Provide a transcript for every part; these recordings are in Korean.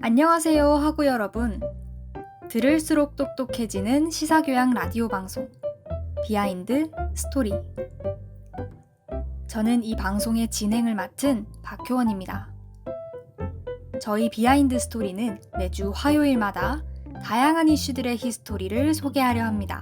안녕하세요 하구 여러분. 들을수록 똑똑해지는 시사교양 라디오 방송 비하인드 스토리. 저는 이 방송의 진행을 맡은 박효원입니다. 저희 비하인드 스토리는 매주 화요일마다 다양한 이슈들의 히스토리를 소개하려 합니다.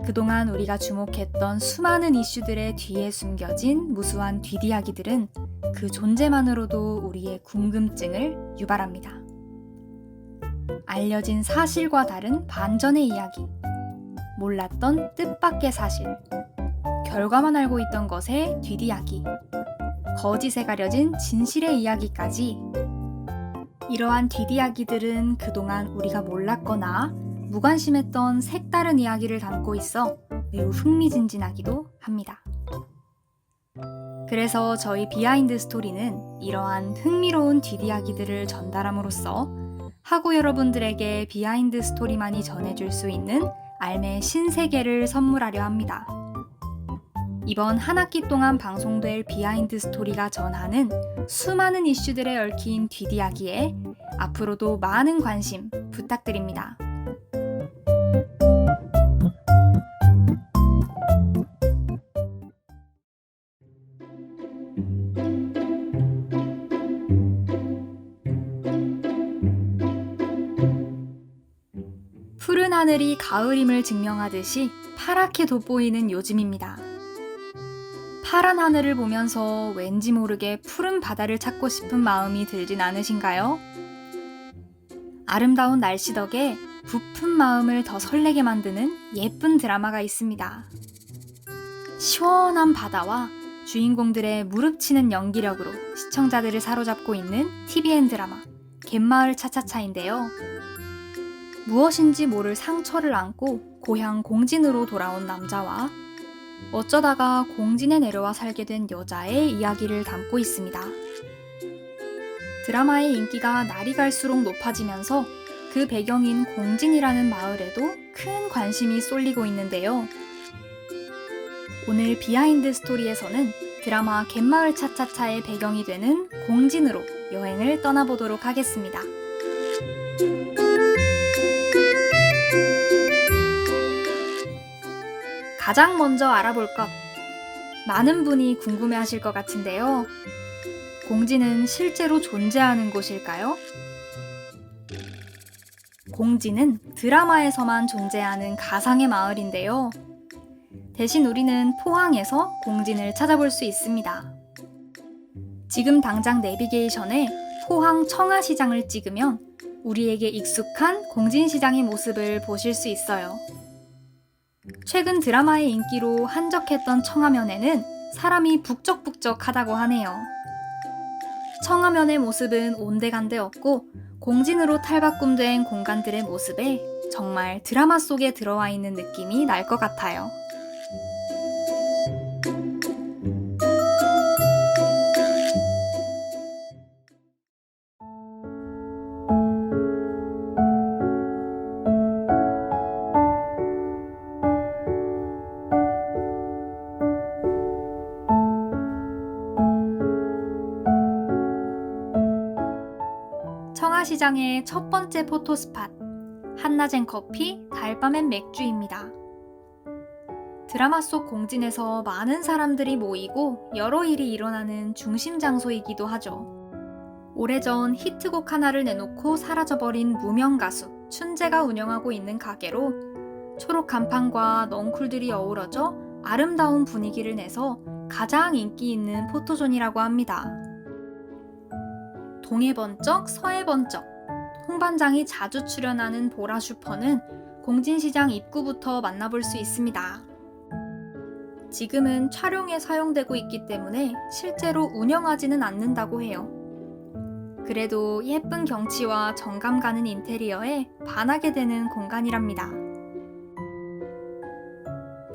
그동안 우리가 주목했던 수많은 이슈들의 뒤에 숨겨진 무수한 뒷이야기들은 그 존재만으로도 우리의 궁금증을 유발합니다. 알려진 사실과 다른 반전의 이야기, 몰랐던 뜻밖의 사실, 결과만 알고 있던 것의 뒷이야기, 거짓에 가려진 진실의 이야기까지. 이러한 뒷이야기들은 그동안 우리가 몰랐거나 무관심했던 색다른 이야기를 담고 있어 매우 흥미진진하기도 합니다. 그래서 저희 비하인드 스토리는 이러한 흥미로운 뒷이야기들을 전달함으로써 하구 여러분들에게 비하인드 스토리만이 전해줄 수 있는 알매 신세계를 선물하려 합니다. 이번 한 학기 동안 방송될 비하인드 스토리가 전하는 수많은 이슈들에 얽힌 뒷이야기에 앞으로도 많은 관심 부탁드립니다. 푸른 하늘이 가을임을 증명하듯이 파랗게 돋보이는 요즘입니다. 파란 하늘을 보면서 왠지 모르게 푸른 바다를 찾고 싶은 마음이 들진 않으신가요? 아름다운 날씨 덕에 부푼 마음을 더 설레게 만드는 예쁜 드라마가 있습니다. 시원한 바다와 주인공들의 무릎치는 연기력으로 시청자들을 사로잡고 있는 TVN 드라마 갯마을 차차차인데요. 무엇인지 모를 상처를 안고 고향 공진으로 돌아온 남자와 어쩌다가 공진에 내려와 살게 된 여자의 이야기를 담고 있습니다. 드라마의 인기가 날이 갈수록 높아지면서 그 배경인 공진이라는 마을에도 큰 관심이 쏠리고 있는데요. 오늘 비하인드 스토리에서는 드라마 갯마을 차차차의 배경이 되는 공진으로 여행을 떠나보도록 하겠습니다. 가장 먼저 알아볼 것, 많은 분이 궁금해하실 것 같은데요. 공진은 실제로 존재하는 곳일까요? 공진은 드라마에서만 존재하는 가상의 마을인데요. 대신 우리는 포항에서 공진을 찾아볼 수 있습니다. 지금 당장 내비게이션에 포항 청아시장을 찍으면 우리에게 익숙한 공진시장의 모습을 보실 수 있어요. 최근 드라마의 인기로 한적했던 청하면에는 사람이 북적북적하다고 하네요. 청하면의 모습은 온데간데 없고 공진으로 탈바꿈된 공간들의 모습에 정말 드라마 속에 들어와 있는 느낌이 날 것 같아요. 청아시장의 첫 번째 포토스팟, 한낮엔 커피, 달밤엔 맥주입니다. 드라마 속 공진에서 많은 사람들이 모이고 여러 일이 일어나는 중심 장소이기도 하죠. 오래전 히트곡 하나를 내놓고 사라져버린 무명 가수 춘재가 운영하고 있는 가게로 초록 간판과 넝쿨들이 어우러져 아름다운 분위기를 내서 가장 인기 있는 포토존이라고 합니다. 동해 번쩍, 서해 번쩍, 홍반장이 자주 출연하는 보라슈퍼는 공진시장 입구부터 만나볼 수 있습니다. 지금은 촬영에 사용되고 있기 때문에 실제로 운영하지는 않는다고 해요. 그래도 예쁜 경치와 정감 가는 인테리어에 반하게 되는 공간이랍니다.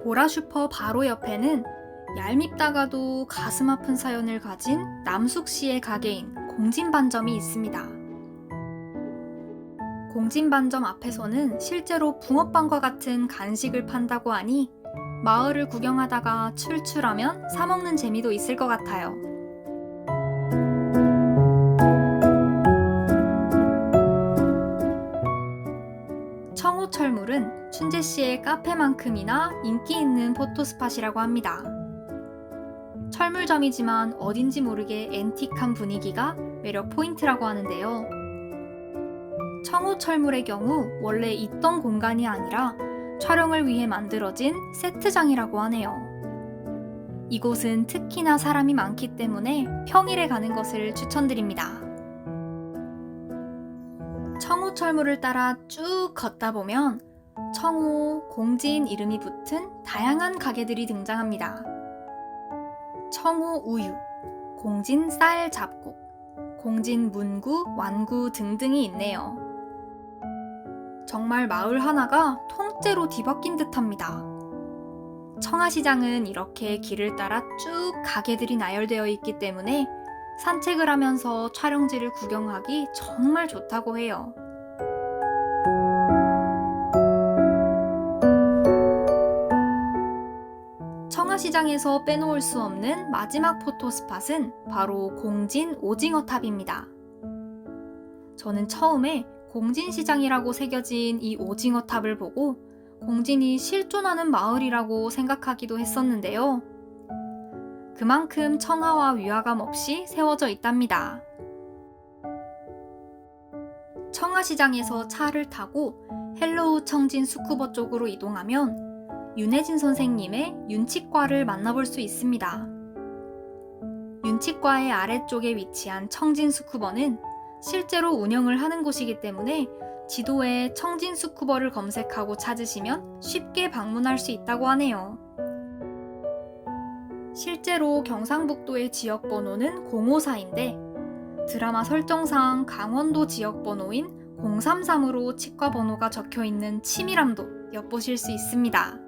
보라슈퍼 바로 옆에는 얄밉다가도 가슴 아픈 사연을 가진 남숙 씨의 가게인 공진반점이 있습니다. 공진반점 앞에서는 실제로 붕어빵과 같은 간식을 판다고 하니 마을을 구경하다가 출출하면 사 먹는 재미도 있을 것 같아요. 철물은 춘제시의 카페만큼이나 인기 있는 포토스팟이라고 합니다. 철물점이지만 어딘지 모르게 앤틱한 분위기가 매력 포인트라고 하는데요. 청우철물의 경우 원래 있던 공간이 아니라 촬영을 위해 만들어진 세트장이라고 하네요. 이곳은 특히나 사람이 많기 때문에 평일에 가는 것을 추천드립니다. 청우철물을 따라 쭉 걷다 보면 청우, 공진 이름이 붙은 다양한 가게들이 등장합니다. 청우 우유, 공진 쌀 잡곡, 공진 문구, 완구 등등이 있네요. 정말 마을 하나가 통째로 뒤바뀐 듯합니다. 청아시장은 이렇게 길을 따라 쭉 가게들이 나열되어 있기 때문에 산책을 하면서 촬영지를 구경하기 정말 좋다고 해요. 청아시장에서 빼놓을 수 없는 마지막 포토스팟은 바로 공진 오징어탑입니다. 저는 처음에 공진시장이라고 새겨진 이 오징어탑을 보고 공진이 실존하는 마을이라고 생각하기도 했었는데요. 그만큼 청아와 위화감 없이 세워져 있답니다. 청아시장에서 차를 타고 헬로우 청진 스쿠버 쪽으로 이동하면 윤혜진 선생님의 윤치과를 만나볼 수 있습니다. 윤치과의 아래쪽에 위치한 청진 스쿠버는 실제로 운영을 하는 곳이기 때문에 지도에 청진 스쿠버를 검색하고 찾으시면 쉽게 방문할 수 있다고 하네요. 실제로 경상북도의 지역번호는 054인데 드라마 설정상 강원도 지역번호인 033으로 치과 번호가 적혀있는 치밀함도 엿보실 수 있습니다.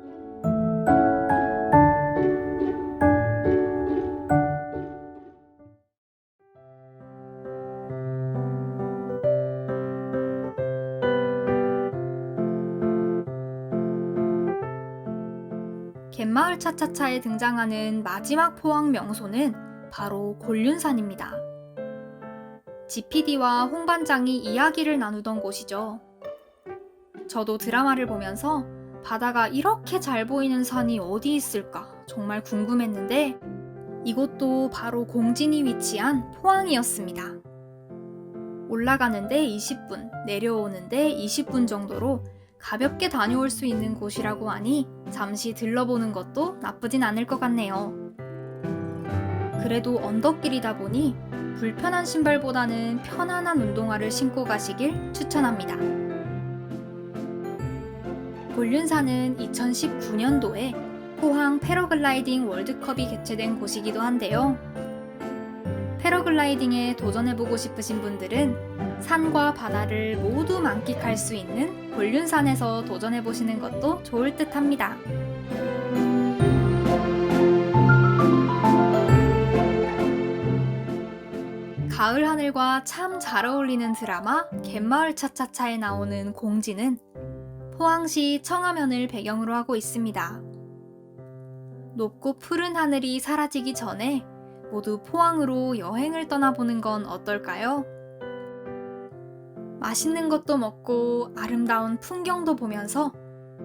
갯마을 차차차에 등장하는 마지막 포항 명소는 바로 곤륜산입니다. GPD와 홍반장이 이야기를 나누던 곳이죠. 저도 드라마를 보면서 바다가 이렇게 잘 보이는 산이 어디 있을까 정말 궁금했는데 이곳도 바로 공진이 위치한 포항이었습니다. 올라가는데 20분, 내려오는데 20분 정도로 가볍게 다녀올 수 있는 곳이라고 하니 잠시 들러보는 것도 나쁘진 않을 것 같네요. 그래도 언덕길이다 보니 불편한 신발보다는 편안한 운동화를 신고 가시길 추천합니다. 곤륜산은 2019년도에 포항 패러글라이딩 월드컵이 개최된 곳이기도 한데요. 패러글라이딩에 도전해보고 싶으신 분들은 산과 바다를 모두 만끽할 수 있는 곤륜산에서 도전해보시는 것도 좋을 듯 합니다. 가을 하늘과 참 잘 어울리는 드라마 갯마을 차차차에 나오는 공진은 포항시 청하면을 배경으로 하고 있습니다. 높고 푸른 하늘이 사라지기 전에 모두 포항으로 여행을 떠나보는 건 어떨까요? 맛있는 것도 먹고 아름다운 풍경도 보면서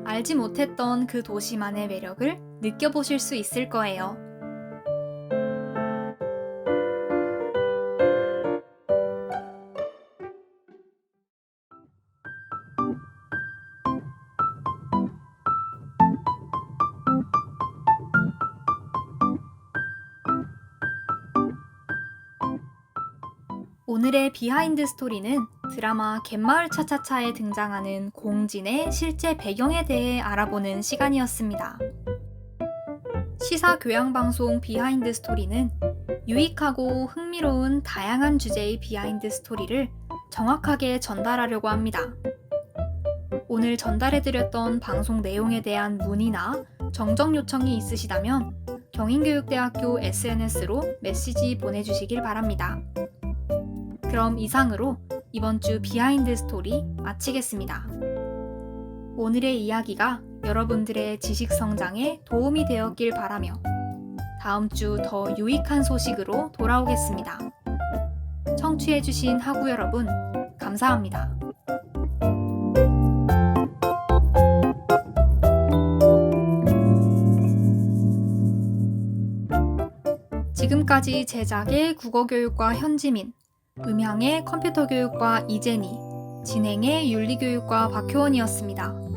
알지 못했던 그 도시만의 매력을 느껴보실 수 있을 거예요. 오늘의 비하인드 스토리는 드라마 갯마을 차차차에 등장하는 공진의 실제 배경에 대해 알아보는 시간이었습니다. 시사 교양방송 비하인드 스토리는 유익하고 흥미로운 다양한 주제의 비하인드 스토리를 정확하게 전달하려고 합니다. 오늘 전달해드렸던 방송 내용에 대한 문의나 정정 요청이 있으시다면 경인교육대학교 SNS로 메시지 보내주시길 바랍니다. 그럼 이상으로 이번 주 비하인드 스토리 마치겠습니다. 오늘의 이야기가 여러분들의 지식 성장에 도움이 되었길 바라며 다음 주 더 유익한 소식으로 돌아오겠습니다. 청취해주신 하구 여러분, 감사합니다. 지금까지 제작의 국어교육과 현지민, 음향의 컴퓨터교육과 이재니, 진행의 윤리교육과 박효원이었습니다.